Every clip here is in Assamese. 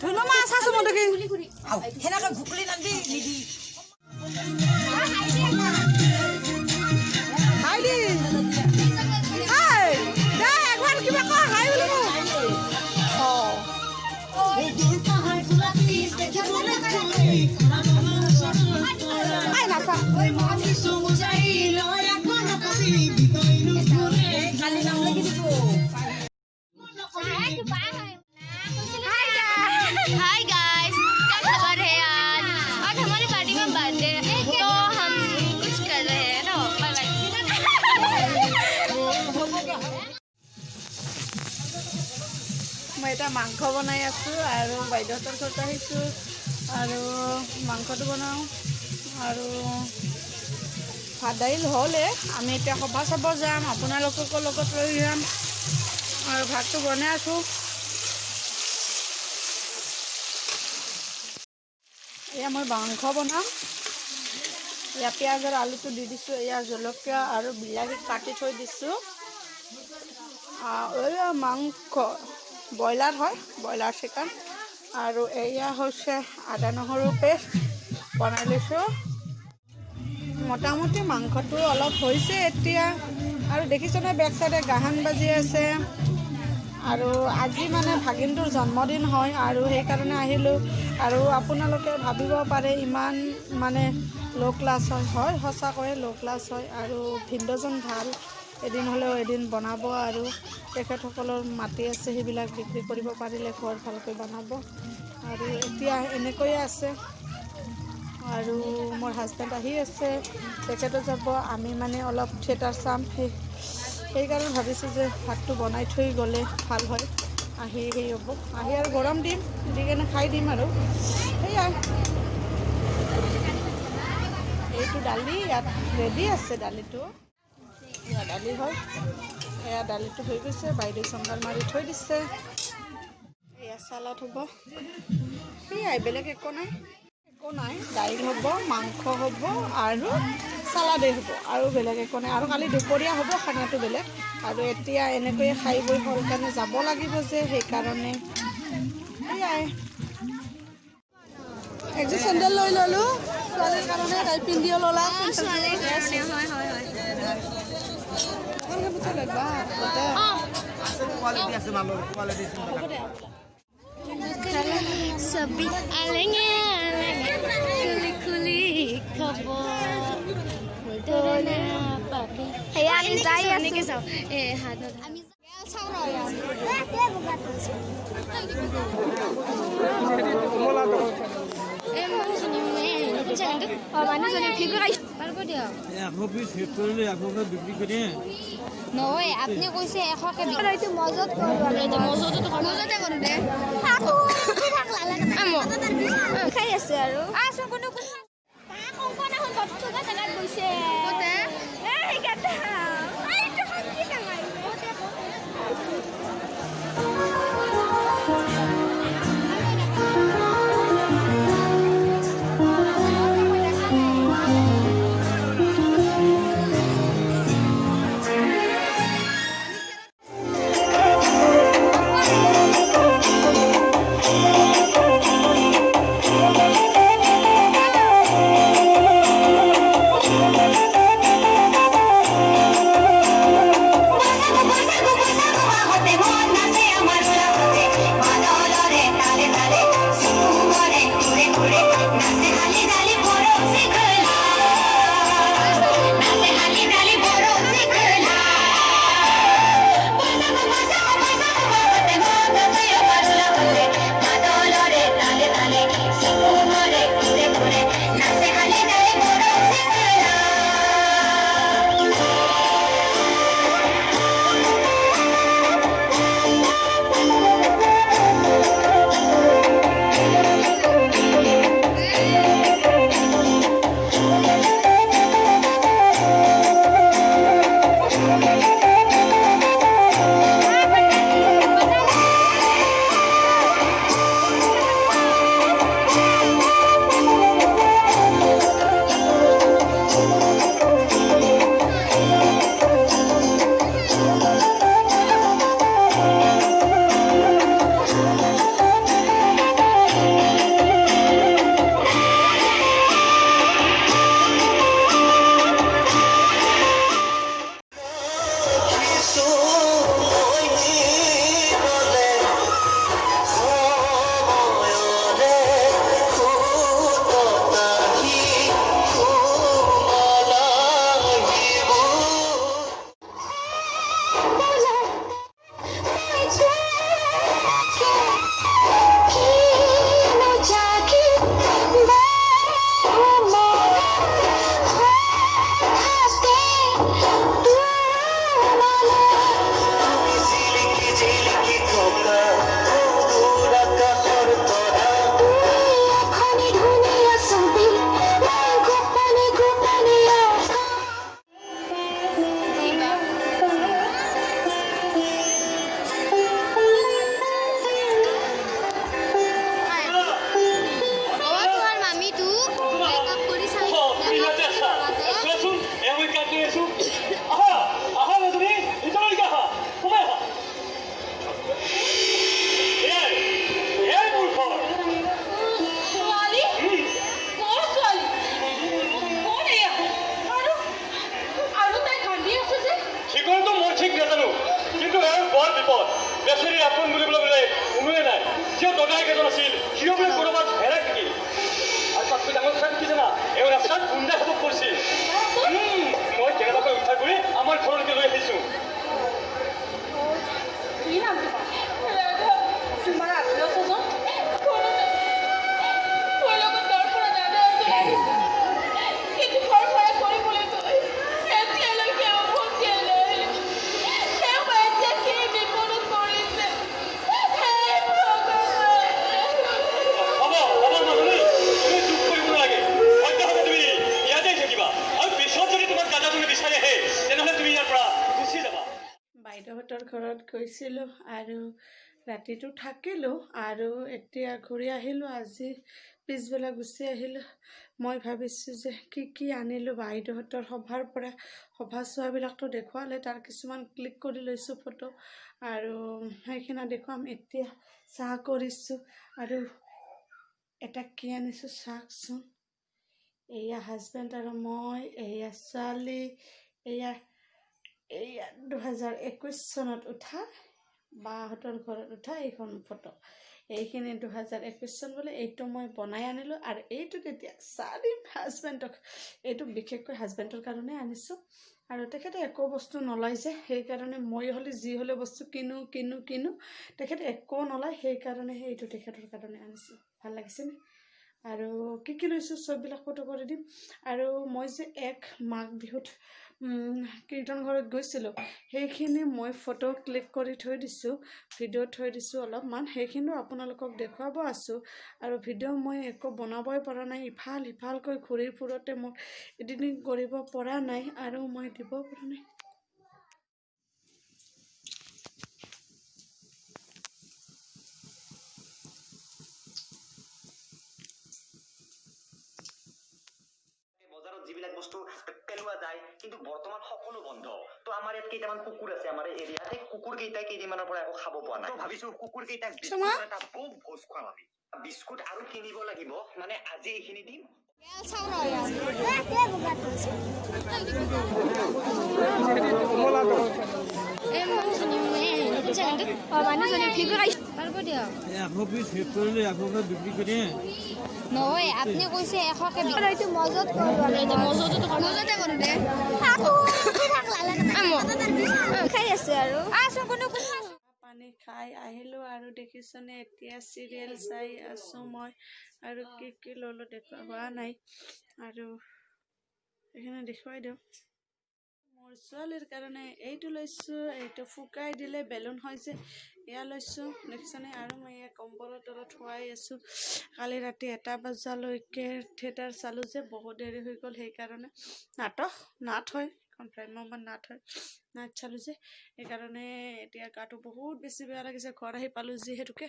ধুনো মাছ আছো মই দেখি সেনেকে ঘুকলি নান্দি নিদি হাই দি হাই দে একবাৰ কিবা কয় হাই বুলি হাই নাচা हाय गाइस, क्या खबर है आज? आज हमारी पार्टी में बर्थडे है तो हम कुछ कर रहे हैं ना। Bye bye. মই এটা মাংস বনাই আছোঁ আৰু বাইদেউহঁতৰ ঘৰত আহিছোঁ আৰু মাংসটো বনাওঁ আৰু ভাত দাইল হ'লে আমি এতিয়া সভা চাব যাম আপোনালোককো লগত লৈ যাম আৰু ভাতটো বনাই আছোঁ এয়া মই মাংস বনাম এয়া পিঁয়াজ আৰু আলুটো দি দিছোঁ এয়া জলকীয়া আৰু বিলাহী কাটি থৈ দিছোঁ এয়া মাংস ব্ৰইলাৰ হয় ব্ৰইলাৰ চিকেন আৰু এয়া হৈছে আদা নহৰু পেষ্ট বনাই লৈছোঁ মোটামুটি মাংসটো অলপ হৈছে এতিয়া আৰু দেখিছেনে বেক চাইডে গাহান বাজি আছে আৰু আজি মানে ভাগিনটোৰ জন্মদিন হয় আৰু সেইকাৰণে আহিলোঁ আৰু আপোনালোকে ভাবিব পাৰে ইমান মানে ল' ক্লাছ হয় সঁচাকৈ ল' ক্লাছ হয় আৰু ভিন্নজন ভাল এদিন হ'লেও এদিন বনাব আৰু তেখেতসকলৰ মাটি আছে সেইবিলাক বিক্ৰী কৰিব পাৰিলে ঘৰ ভালকৈ বনাব আৰু এতিয়া এনেকৈয়ে আছে আৰু মোৰ হাজবেণ্ড আহি আছে তেখেতো যাব আমি মানে অলপ থিয়েটাৰ চাম সেইকাৰণে ভাবিছোঁ যে ভাতটো বনাই থৈ গ'লে ভাল হয় আহি সেই হ'ব আহি আৰু গৰম দিম দি কেনে খাই দিম আৰু সেয়াই এইটো দালি ইয়াত ৰেডি আছে দালিটো এয়া দালি হয় এয়া দালিটো হৈ গৈছে বাইদেউ চম্ভাৰ মাৰি থৈ দিছে এয়া চালাড হ'ব সেয়াই বেলেগ একো নাই দাইল হ'ব মাংস হ'ব আৰু চালাডেই হ'ব আৰু বেলেগ একো নাই আৰু কালি দুপৰীয়া হ'ব খানাটো বেলেগ আৰু এতিয়া এনেকৈয়ে খাই বৈ হ'ল কাৰণে যাব লাগিব যে সেইকাৰণে সেয়াই একযোৰ চেণ্ডেল লৈ ল'লোঁ ছোৱালীৰ কাৰণে তাই পিন্ধিও ল'লা सभी आलेंगे खुली खुली खबर ना पापी हे আমি যাই আছো কে যাও এ হাত আমি চাও না এ মানুষজনী জানেন তো মানুষজনী ফিগুর আইছ পারবো দিও 120 সেট করলে 100 বিক্রি করে নহয় আপনি কইছে 100 কে বিক্রি এইটো মজত করব এইটো মজতে করব দে থাকলা লাগে খাই আছে আৰু আছো কোনো কোনা হল বটুকা জাগাত গৈছে কতে এই গাটা আইটো কি কামাই কতে বেচেৰীৰ আপোন বুলিবলৈ বোলে কোনোৱে নাই। যিও দদাইকেইজন আছিল সিও বোলে ক'ৰবাত হেৰাই থাকিল। আৰু তাতকৈ ডাঙৰ কথা কি জানা, এওঁ ৰাস্তাত গুণ্ডা খাব পৰিছিল। মই কেনেবাকৈ উদ্ধাৰ কৰি আমাৰ ঘৰলৈকে লৈ আহিছোঁ। তোমাৰ আত্মীয় স্বজন বাইদেউহঁতৰ ঘৰত গৈছিলোঁ আৰু ৰাতিটো থাকিলোঁ আৰু এতিয়া ঘূৰি আহিলোঁ। আজি পিছবেলা গুচি আহিলোঁ। মই ভাবিছোঁ যে কি আনিলোঁ বাইদেউহঁতৰ সভাৰ পৰা। সভা চোৱাবিলাকতো দেখুৱালে, তাৰ কিছুমান ক্লিক কৰি লৈছোঁ ফটো আৰু সেইখিনি দেখুৱাম। এতিয়া চাহ কৰিছোঁ আৰু এটা কি আনিছোঁ চাওকচোন। এয়া হাজবেণ্ড আৰু মই, এয়া ছোৱালী, এয়া 2021 চনত উঠা বাহঁতৰ ঘৰত উঠা এইখন ফটো। এইখিনি 2021 চন বোলে। এইটো মই বনাই আনিলোঁ আৰু এইটো তেতিয়া চাৰিম হাজবেণ্ডক। এইটো বিশেষকৈ হাজবেণ্ডৰ কাৰণে আনিছোঁ আৰু তেখেতে একো বস্তু নলয় যে, সেইকাৰণে মই হ'লে যি হ'লে বস্তু কিনো তেখেতে একো নলয়, সেইকাৰণে এইটো তেখেতৰ কাৰণে আনিছোঁ। ভাল লাগিছেনে? আৰু কি লৈছোঁ চববিলাক ফটো কৰি দিম। আৰু মই যে মাঘ বিহুত কীৰ্তন ঘৰত গৈছিলোঁ, সেইখিনি মই ফটো ক্লিক কৰি থৈ দিছোঁ, ভিডিঅ' থৈ দিছোঁ অলপমান। সেইখিনিও আপোনালোকক দেখুৱাব আছোঁ। আৰু ভিডিঅ' মই একো বনাবই পৰা নাই, ইফাল সিফালকৈ ঘূৰি ফুৰোঁতে মই এডিটিং কৰিব পৰা নাই আৰু মই দিব পৰা নাই। বজাৰত যিবিলাক বস্তু পেলোৱা যায় কিন্তু বৰ্তমান সকলো বন্ধ। তো আমাৰ ইয়াত কেইটামান কুকুৰ আছে আমাৰ এৰিয়াত। এই কুকুৰ কেইটাই কেইদিনমানৰ পৰা একো খাব পোৱা নাই। তো ভাবিছো কুকুৰ কেইটাক বিস্কুট এটা খুব ভোজ খুৱাম আমি। বিস্কুট আৰু কিনিব লাগিব, মানে আজি এইখিনি দিম। পিছ শেষ কৰিলে 100কে বিক্ৰী কৰিয়ে নহয়, আপুনি কৈছে 100কে এইটো মজত মজতে কৰোঁ দে খাই আছে আৰু পানী খাই আহিলোঁ আৰু দেখিছনে এতিয়া চিৰিয়েল চাই আছোঁ মই। আৰু কি ল'লোঁ দেখুওৱা হোৱা নাই আৰু এইখিনি দেখুৱাই দিওঁ। মোৰ ছোৱালীৰ কাৰণে এইটো লৈছোঁ, এইটো ফুকাই দিলে বেলুন হয় যে, এয়া লৈছোঁ দেখিছনে। আৰু মই এয়া কম্বলৰ তলত শুৱাই আছোঁ। কালি ৰাতি 1 বজালৈকে থিয়েটাৰ চালোঁ যে, বহুত দেৰি হৈ গ'ল, সেইকাৰণে নাট হয় এখন ভ্ৰাম্যমান নাট হয়, নাট চালোঁ যে, সেইকাৰণে এতিয়া গাটো বহুত বেছি বেয়া লাগিছে। ঘৰ আহি পালোঁ যিহেতুকে।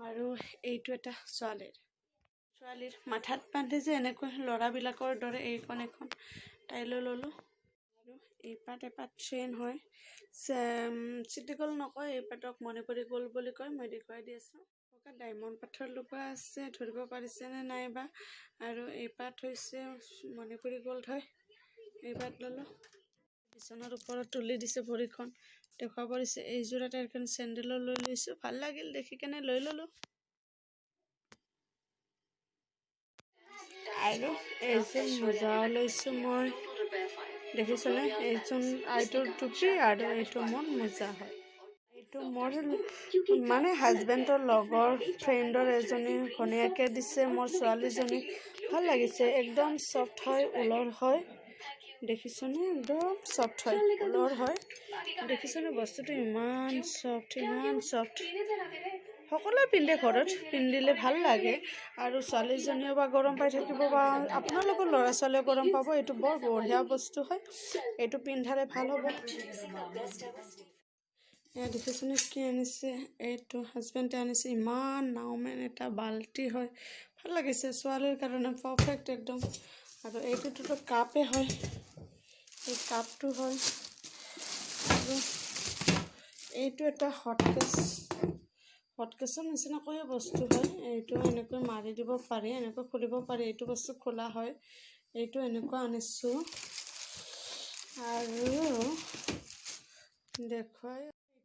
আৰু এইটো এটা ছোৱালীৰ মাথাত বান্ধে যে এনেকৈ ল'ৰাবিলাকৰ দৰে, এইখন এখন তাইলৈ ল'লোঁ। আৰু এইপাত এপাত চেইন হয়, চিটি গ'ল নকয়, এইপাতক মণিপুৰী গ'ল বুলি কয়। মই দেখুৱাই দি আছোঁ। ডায়মণ্ড পাথৰ লগোৱা আছে, ধৰিব পাৰিছেনে নাইবা। আৰু এইপাত হৈছে মণিপুৰী গ'ল্ড হয়। এইপাত ল'লোঁ। বিচনাৰ ওপৰত তুলি দিছে ভৰিখন, দেখুৱাব দিছে। এইযোৰ এটা এখন চেণ্ডেলো লৈ লৈছোঁ, ভাল লাগিল দেখি কেনে লৈ ল'লোঁ। আৰু এইযোৰ মোজাও লৈছোঁ মই, দেখিছনে। এইটোৰ টুপি আৰু এইটো মোৰ মোজা হয়। এইটো মোৰ মানে হাজবেণ্ডৰ লগৰ ফ্ৰেণ্ডৰ এজনী ঘনীয়েকে দিছে মোৰ ছোৱালীজনীক। ভাল লাগিছে, একদম চফ্ট হয়, ঊলৰ হয়, দেখিছনে। একদম চফ্ট হয়, ঊলৰ হয়, দেখিছনে। বস্তুটো ইমান চফ্ট। সকলোৱে পিন্ধে, ঘৰত পিন্ধিলে ভাল লাগে। আৰু ছোৱালীজনীও বা গৰম পাই থাকিব বা আপোনালোকৰ ল'ৰা ছোৱালীয়ে গৰম পাব। এইটো বৰ বঢ়িয়া বস্তু হয়, এইটো পিন্ধালে ভাল হ'ব। এয়া দেখিছেনে কি আনিছে, এইটো হাজবেণ্ডে আনিছে। ইমান নাওমেন এটা বাল্টি হয়, ভাল লাগিছে ছোৱালীৰ কাৰণে, পাৰফেক্ট একদম। আৰু এইটোতো কাপে হয়, এই কাপটো হয়। আৰু এইটো এটা হটকেছৰ নিচিনাকৈয়ে বস্তু হয়। এইটো এনেকৈ মাৰি দিব পাৰি, এনেকৈ খুলিব পাৰি। এইটো বস্তু খোলা হয়, এইটো এনেকুৱা আনিছোঁ। আৰু দেখুৱাই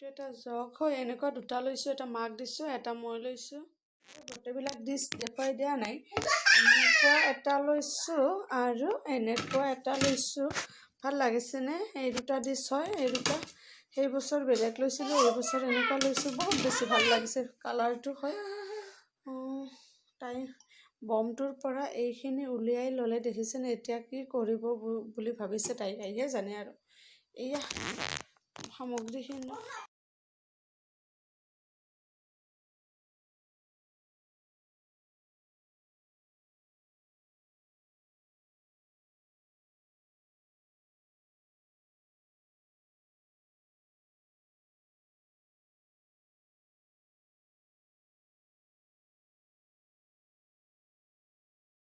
এইটো এটা জগ হয়, এনেকুৱা দুটা লৈছোঁ, এটা মাক দিছোঁ, এটা মই লৈছোঁ। গোটেইবিলাক ডিছ দেখুৱাই দিয়া নাই। এনেকুৱা এটা লৈছোঁ আৰু এনেকুৱা এটা লৈছোঁ। ভাল লাগিছেনে? এই দুটা ডিছ হয়, এই দুটা সেই বছৰ বেলেগ লৈছিলোঁ, এই বছৰ এনেকুৱা লৈছোঁ। বহুত বেছি ভাল লাগিছে। কালাৰটো হয় তাই বমটোৰ পৰা এইখিনি উলিয়াই ল'লে, দেখিছেনে? এতিয়া কি কৰিব বুলি ভাবিছে তাইহে জানে আৰু। এয়া সামগ্ৰীখিনি।